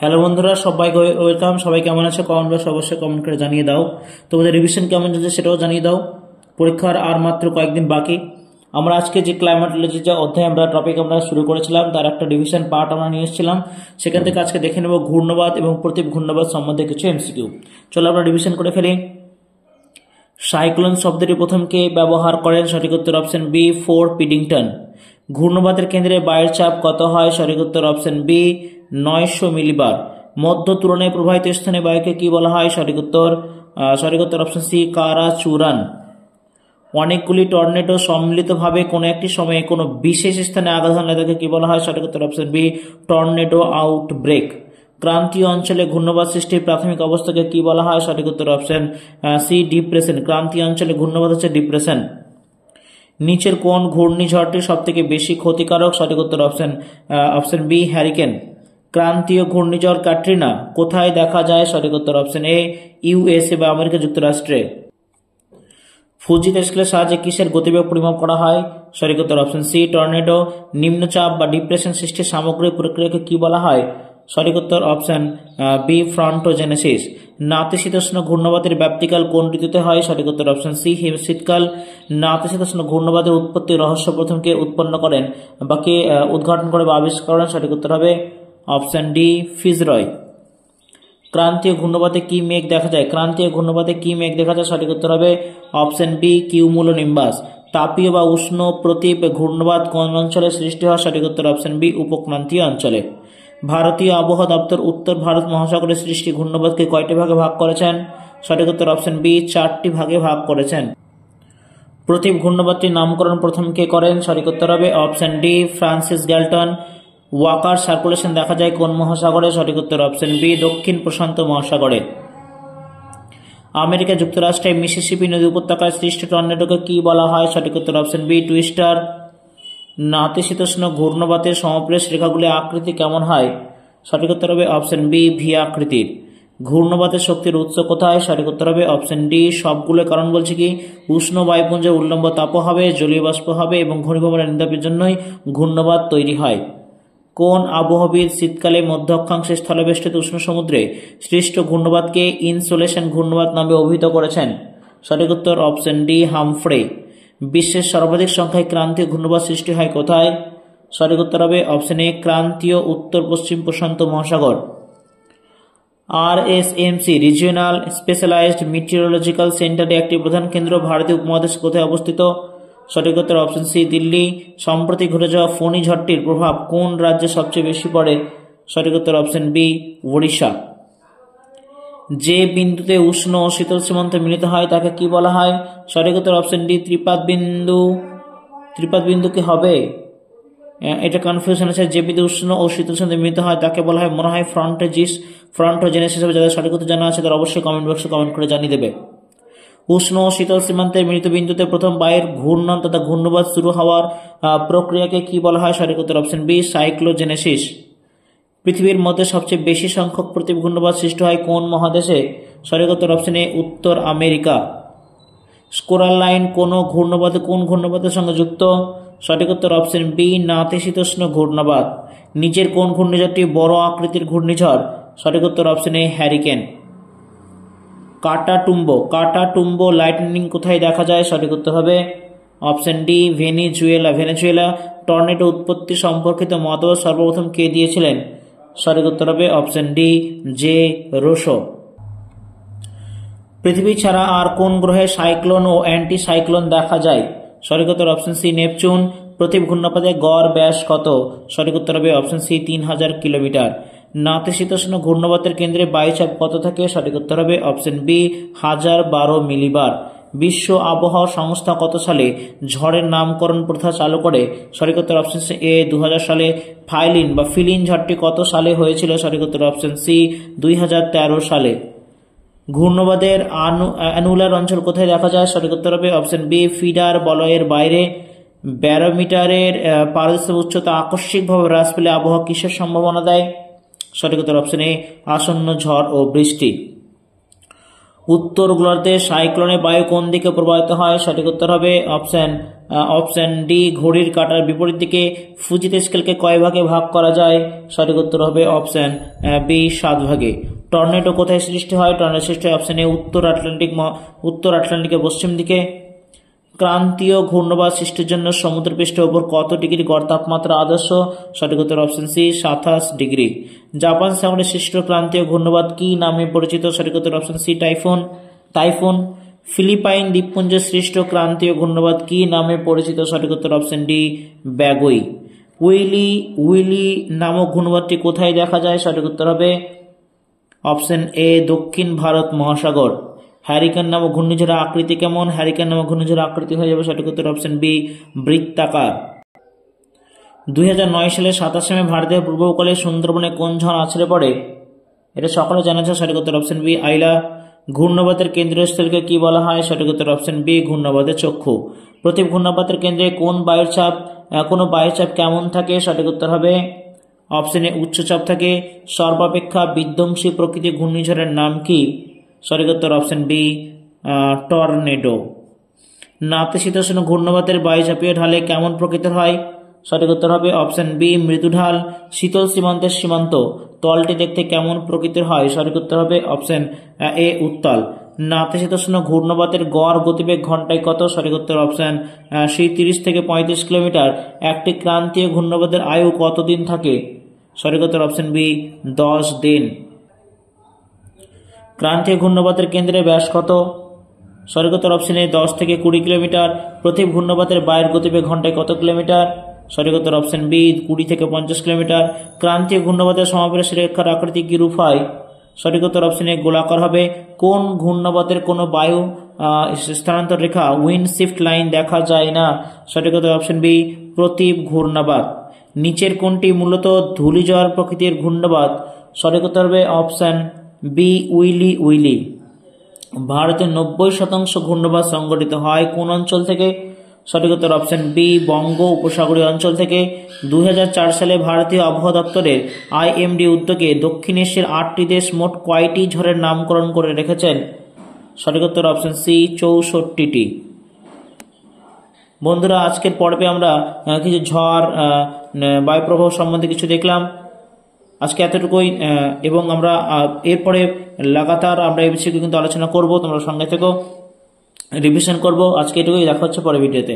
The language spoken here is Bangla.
হ্যালো বন্ধুরা, সবাইকে ওয়েলকাম। সবাই কেমন আছে কমেন্ট বক্সে অবশ্যই কমেন্ট করে জানিয়ে দাও। তোমাদের রিভিশন কেমন চলছে সেটাও জানিয়ে দাও। পরীক্ষার আর মাত্র কয়েকদিন বাকি। আমরা আজকে যে ক্লাইমেটোলজি যে অধ্যায় টপিক আমরা শুরু করেছিলাম তার একটা রিভিশন পার্ট আমরা নিয়ে এসেছিলাম। সেখান থেকে আজকে দেখে নেব ঘূর্ণবাদ এবং প্রতীপ ঘূর্ণবাদ সম্বন্ধে কিছু এমসিকিউ। চলো আমরা রিভিশন করে ফেলি। সাইক্লোন শব্দটি প্রথম কে ব্যবহার করেন? সঠিক উত্তর অপশন বি, ফোর্ড পিডিংটন। ঘূর্ণবাদের কেন্দ্রে বায়ুর চাপ কত হয়? সঠিক উত্তর অপশন বি, 900 মিলিবার। মধ্য তুলনায় প্রবাহিত স্থানে বায়ুকে কি বলা হয়? সঠিক উত্তর অপশন সি, কারাচুরান। অনেকগুলি টর্নেডো সম্মিলিতভাবে কোনো একটি সময়ে কোনো বিশেষ স্থানে আঘাত হানলে তাকে কি বলা হয়? সঠিক উত্তর অপশন বি, টর্নেডো আউটব্রেক। ক্রান্তীয় অঞ্চলে ঘূর্ণবাদ সৃষ্টির প্রাথমিক অবস্থাকে কি বলা হয়? সঠিক উত্তর অপশন সি, ডিপ্রেশন। ক্রান্তীয় অঞ্চলে ঘূর্ণবাদ হচ্ছে ডিপ্রেশন। নিচের কোন ঘূর্ণিঝড়টি সব থেকে বেশি ক্ষতিকারক? সঠিক উত্তর অপশন বি, হ্যারিকেন। ক্রান্তীয় ঘূর্ণিঝড় ক্যাটরিনা কোথায় দেখা যায়? সঠিক উত্তর অপশন এ, ইউএসএ বা আমেরিকা যুক্তরাষ্ট্রে। ফুজিত স্কেলের সাহায্যে কিসের গতিবেগ পরিমাপ করা হয়? সঠিক উত্তর অপশন সি, টর্নেডো। নিম্নচাপ বা ডিপ্রেশন সৃষ্টির সামগ্রিক প্রক্রিয়াকে কি বলা হয়? সঠিক উত্তর অপশন বি, ফ্রন্টোজেনেসিস। নাতিশীতোষ্ণ ঘূর্ণবাদের ব্যাপ্তিকাল কোন ঋতুতে হয়? সঠিক উত্তর অপশন সি, শীতকাল। নাতিশীতোষ্ণ ঘূর্ণবাদের উৎপত্তির রহস্য প্রথম কে উৎপন্ন করেন বা কে উদ্ঘাটন করে বা আবিষ্কার করেন? সঠিক উত্তর হবে অপশন ডি, ফিজরয়। ক্রান্তীয় ঘূর্ণবাদে কি মেঘ দেখা যায়? ক্রান্তীয় ঘূর্ণবাদে কি মেঘ দেখা যায়? সঠিক উত্তর হবে অপশন বি, কিউমুলোনিম্বাস। তাপীয় বা উষ্ণ প্রতীপ ঘূর্ণবাদ কোন অঞ্চলে সৃষ্টি হয়? সঠিক উত্তর অপশন বি, উপক্রান্তীয় অঞ্চলে। ভারতীয় আবহাওয়া দপ্তর উত্তর ভারত মহাসাগরের সৃষ্টি ঘূর্ণবাদকে কয়টি ভাগে ভাগ করেছেন? সঠিক উত্তর অপশন বি, 4টি ভাগে ভাগ করেছেন। প্রতীপ ঘূর্ণবাদটির নামকরণ প্রথম কে করেন? সঠিক উত্তর হবে option D, Francis Galton. Walker circulation দেখা যায় কোন মহাসাগরে? সঠিক উত্তর অপশন বি, দক্ষিণ প্রশান্ত মহাসাগরে। আমেরিকা যুক্তরাষ্ট্রে মিসিসিপি নদী উপত্যকায় সৃষ্ট টর্নেডোকে কি বলা হয়? সঠিক উত্তর অপশন বি, টুইস্টার। নাতিশীতোষ্ণ ঘূর্ণবাদের সমপ্রেশ রেখাগুলি আকৃতি কেমন হয়? সঠিক উত্তর হবে অপশন বি, ভি আকৃতির। ঘূর্ণবাদের শক্তির উৎস কোথায়? সঠিক উত্তর হবে অপশন ডি, সবগুলো। কারণ বলছে কি, উষ্ণ বায়ুপুঞ্জের উল্লম্ব তাপ হবে, জলীয় বাষ্প হবে এবং ঘনীভবনের নির্যাপের জন্যই ঘূর্ণবাদ তৈরি হয়। কোন আবহবিদ শীতকালে মধ্য অক্ষাংশে স্থলবেষ্টিত উষ্ণ সমুদ্রে সৃষ্ট ঘূর্ণবাদকে ইনসোলেশন ঘূর্ণবাদ নামে অভিহিত করেছেন? সঠিক উত্তর অপশন ডি, হামফ্রে। বিশ্বের সর্বাধিক সংখ্যায় ক্রান্তীয় ঘূর্ণবাদ সৃষ্টি হয় কোথায়? সঠিক উত্তর হবে অপশন এ, ক্রান্তীয় উত্তর পশ্চিম প্রশান্ত মহাসাগর। আরএসএমসি রিজিওনাল স্পেশালাইজড মিটিওরোলজিক্যাল সেন্টারে একটি প্রধান কেন্দ্র ভারতীয় উপমহাদেশ কোথায় অবস্থিত? সঠিক উত্তর অপশন সি, দিল্লি। সম্প্রতি ঘটে যাওয়া ফণী ঝড়টির প্রভাব কোন রাজ্যে সবচেয়ে বেশি পড়ে? সঠিক উত্তর অপশন বি, ওড়িশা। যে বিন্দুতে উষ্ণ ও শীতল সীমান্ত মিলিত হয় তাকে কি বলা হয়? সঠিক উত্তর অপশন ডি, ত্রিপাত বিন্দু। ত্রিপাত বিন্দু কি হবে? এটা কনফিউশন আছে। যে বিন্দু উষ্ণ ও শীতল সীমান্ত মিলিত হয় তাকে বলা হয় মনে হয় ফ্রন্টোজেনেসিস হিসেবে। যাদের সঠিক উত্তর জানা আছে তারা অবশ্যই কমেন্ট বক্সে কমেন্ট করে জানিয়ে দেবে। উষ্ণ ও শীতল সীমান্তের মিলিত বিন্দুতে প্রথম বায়ুর ঘূর্ণন তথা ঘূর্ণবাদ শুরু হওয়ার প্রক্রিয়াকে কি বলা হয়? সঠিক উত্তর অপশন বি, সাইক্লোজেনেসিস। পৃথিবীর মধ্যে সবচেয়ে বেশি সংখ্যক প্রতীপ ঘূর্ণবাদ সৃষ্টি হয় কোন মহাদেশে? সঠিক উত্তর অপশন এ, উত্তর আমেরিকা। স্কোরাল লাইন কোন ঘূর্ণবাদের সঙ্গে যুক্ত? সঠিক উত্তর অপশন বি, নাতিশীতোষ্ণ ঘূর্ণবাদ। নিচের কোন ঘূর্ণিঝড়টি বড় আকৃতির ঘূর্ণিঝড়? সঠিক উত্তর অপশন এ, হ্যারিকেন। কাটাটুম্বো লাইটনিং কোথায় দেখা যায়? সঠিক উত্তর হবে অপশন ডি, ভেনেজুয়েলা। টর্নেডো উৎপত্তি সম্পর্কিত মতবাদ সর্বপ্রথম কে দিয়েছিলেন? সঠিক উত্তর হবে অপশন ডি, জে রোসো। পৃথিবী ছাড়া আর কোন গ্রহে সাইক্লোন ও অ্যান্টি সাইক্লোন দেখা যায়? সঠিক উত্তর অপশন সি, নেপচুন। প্রতীপ ঘূর্ণপাতের গড় ব্যাস কত? সঠিক উত্তর হবে অপশন সি, 3000 কিলোমিটার। নাতিশীতোষ্ণ ঘূর্ণবাদের কেন্দ্রে বায়ুচাপ কত থাকে? সঠিক উত্তর হবে অপশন বি, 1012 মিলিবার। বিশ্ব আবহাওয়া সংস্থা কত সালে ঝড়ের নামকরণ প্রথা চালু করে? সঠিক উত্তর অপশন এ, 2000 সালে। ফিলিন ঝড়টি কত সালে হয়েছিল? সঠিক উত্তর অপশন সি, 2013 সালে। ঘূর্ণবাদের অ্যানুলার অঞ্চল কোথায় দেখা যায়? সঠিক উত্তর হবে অপশন বি, ফিডার বলয়ের বাইরে। ব্যারোমিটারের পারদর্শী উচ্চতা আকস্মিকভাবে হ্রাস পেলে আবহাওয়া কিসের সম্ভাবনা দেয়? সঠিক উত্তর অপশন এ, আসন্ন ঝড় ও বৃষ্টি। উত্তর গোলার্ধে সাইক্লোনের বায়ু কোন দিকে প্রবাহিত হয়? সঠিক উত্তর হবে অপশন অপশন ডি ঘড়ির কাঁটার বিপরীত দিকে ফুজিতে স্কেলকে কয় ভাগে ভাগ করা যায়? সঠিক উত্তর হবে অপশন বি 7 ভাগে। টর্নেডো কোথায় সৃষ্টি হয়? টর্নেডো সৃষ্টি হয় অপশন এ উত্তর আটলান্টিকের পশ্চিম দিকে। ক্রান্তীয় ঘূর্ণবাদ সৃষ্টির জন্য সমুদ্রপৃষ্ঠের উপর কত ডিগ্রি গড় তাপমাত্রা আদর্শ? সঠিক উত্তর অপশন সি 27 ডিগ্রি। জাপান সাগরে সৃষ্ট ক্রান্তীয় ঘূর্ণবাদ কি নামে পরিচিত? সঠিক উত্তর অপশন সি টাইফুন। ফিলিপাইন দ্বীপপুঞ্জে সৃষ্ট ক্রান্তীয় ঘূর্ণবাদ কি নামে পরিচিত? সঠিক উত্তর অপশন ডি ব্যাগুই। উইলি নামক ঘূর্ণবাদটি কোথায় দেখা যায়? সঠিক উত্তর হবে অপশন এ দক্ষিণ ভারত মহাসাগর। হ্যারিকেন নামক ঘূর্ণিঝড়ের আকৃতি কেমন? হ্যারিকেন নামক ঘূর্ণিঝড়ের আকৃতি হয়ে যাবে সঠিক উত্তর অপশন বি বৃত্তাকার। 2009 সালে 27 মে ভারতের পূর্ব উপকূলে সুন্দরবনে কোন ঝড় আছড়ে পড়ে? এটা সকলে জানা আছে, সঠিক উত্তর অপশন বি আইলা। ঘূর্ণবাতের কেন্দ্রস্থলকে কি বলা হয়? সঠিক উত্তর অপশন বি ঘূর্ণবাতের চক্ষু। প্রতি ঘূর্ণবাতের কেন্দ্রে কোন বায়ুর চাপ কেমন থাকে? সঠিক উত্তর হবে অপশন এ উচ্চচাপ থাকে। সর্বাপেক্ষা বিধ্বংসী প্রকৃতির ঘূর্ণিঝড়ের নাম কি? সঠিক উত্তর অপশন বি টর্নেডো। নাতিশীতোষ্ণ ঘূর্ণবাতের বায়ুচাপীয় ঢালে কেমন প্রকৃতির হয়? সঠিক উত্তর হবে অপশন বি মৃদু ঢাল। শীতল সীমান্তের সীমান্ত তলটি দেখতে কেমন প্রকৃতির হয়? সঠিক উত্তর হবে অপশন এ উত্তাল। নাতিশীতোষ্ণ ঘূর্ণবাতের গড় গতিবেগ ঘন্টায় কত? সঠিক উত্তর অপশন সি 30 থেকে 35 কিলোমিটার। একটি ক্রান্তীয় ঘূর্ণবাতের আয়ু কতদিন থাকে? সঠিক উত্তর অপশন বি 10 দিন। ক্রান্তীয় ঘূর্ণবাতের কেন্দ্রের ব্যাস কত? সঠিক উত্তর অপশন এ 10 থেকে 20 কিলোমিটার। প্রতি ঘূর্ণবাতের বায়ুর গতিবেগ ঘন্টায় কত কিলোমিটার? সঠিক উত্তর অপশন বি 20 থেকে 50 কিলোমিটার। ক্রান্তীয় ঘূর্ণবাতের সমাবেশ রেখার আকৃতি কি রূপ হয়? সঠিক উত্তর অপশন এ গোলাকার হবে। কোন ঘূর্ণবাতের কোনো বায়ু স্থানান্তর রেখা উইন্ড শিফট লাইন দেখা যায় না? সঠিক উত্তর অপশন বি প্রতীপ ঘূর্ণাবাত। নিচের কোনটি মূলত ধূলিঝড় প্রকৃতির ঘূর্ণাবাত? সঠিক উত্তর হবে অপশন বি উইলি। ভারতের 90% ঘূর্ণাবাত সংঘটিত হয় কোন অঞ্চল থেকে? সঠিক উত্তর অপশন বি বঙ্গ উপসাগরীয় অঞ্চল থেকে। 2004 সালে ভারতীয় আবহাওয়া দপ্তরের IMD উদ্যোগে দক্ষিণ এশিয়ার 8টি দেশ মোট কয়টি ঝড়ের নামকরণ করে রেখেছেন? সঠিক উত্তর অপশন সি 64টি। বন্ধুরা, আজকের পর্বে আমরা কিছু ঝড় বায়ুপ্রবাহ সম্বন্ধে কিছু দেখলাম। আজকে এতটুকুই, এবং আমরা এরপরে লাগাতার আমরা এই বিষয়ে কিন্তু আলোচনা করব। তোমরা সঙ্গে থেকো, রিভিশন করব। আজকে এটুকুই, দেখা হচ্ছে পরের ভিডিওতে।